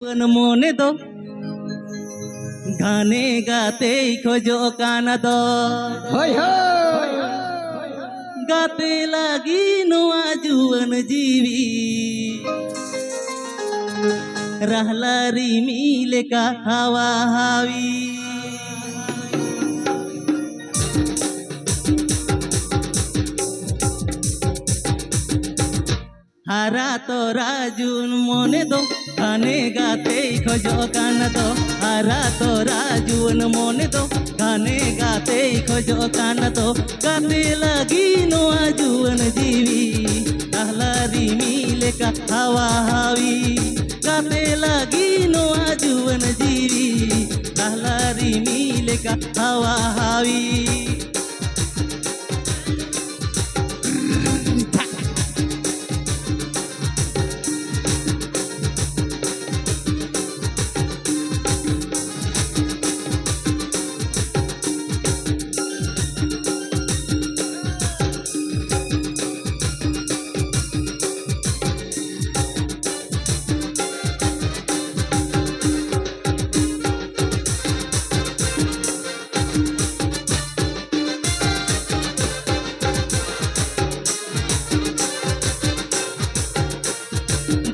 মনে দো গানে গাতেই খোঁজো কানা দো গাতে লাগি নোয়া जुवन जीवी रहला रिमिले का हवा हावी हारा तो राजुन मोने दो गाने गाते खोजो कान दो हारा तो राजुन मोने दो गाने गाते खोजो कान दो गाते लगी नोआ जुवन जीवी रहला रिमिले का हवा हावी गाते लगी नोआ जुवन जीवी रहला रिमिले का हवा हावी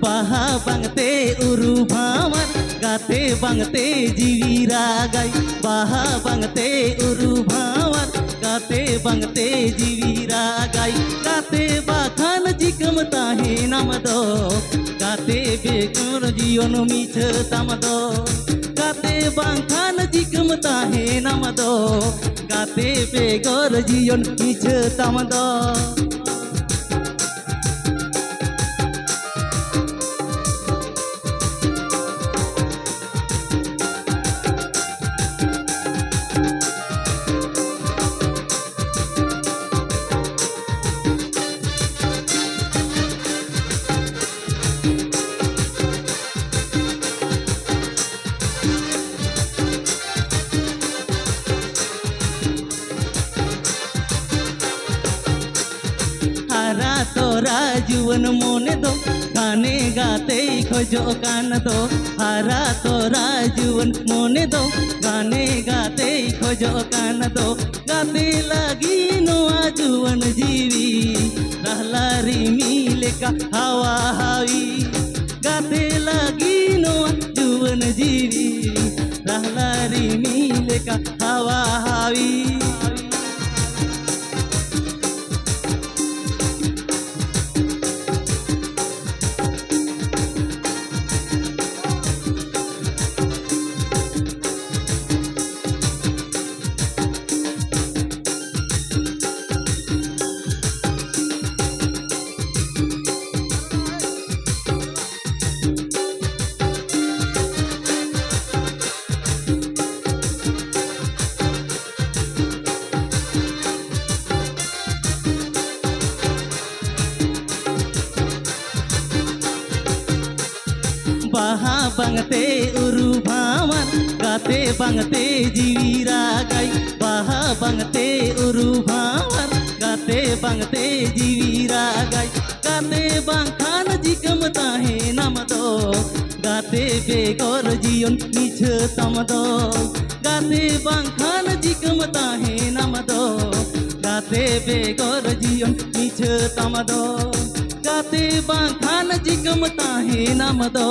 बाहा बंगते उरु भावर गाते बंगते जीवी रागाई बाहा बंगते उरु भावर गाते बंगते जीवी रागाई गाते बाखान जिकम ताहे नाम दो गाते बेकुर जियोन मीछ तम दो गाते बाखान जिकम ताहे नाम दो गाते बेगोर जियोन मीछ तम दो हारा तोरा जुवन मोने दो गाने गाते खोजो कान दो हारा तोरा जुवन मोने दो गाने गाते खोजो कान दो गाते लगी नोआ जुवन जीवी रहला रिमिले का हवा हावी गाते लगी नोआ जुवन जीवी रहला रिमिले का हवा हावी बाहा बंगते उरु भावर गाते बंगते जीवी रागाई बाहा बंगते उरु भावर गाते बंगते जीवी रागाई गाते बाखान जिकम ताहे नाम दो गाते बेगोर जियोन मीछ तम दो गाते बाखान जिकम ताहे नाम दो गाते बेगोर जियोन मीछ तम दो गाते बाखान जिकम ताहे नाम दो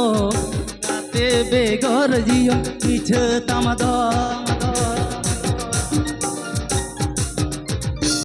गाते बेगोर जियोन मीछ तम दो।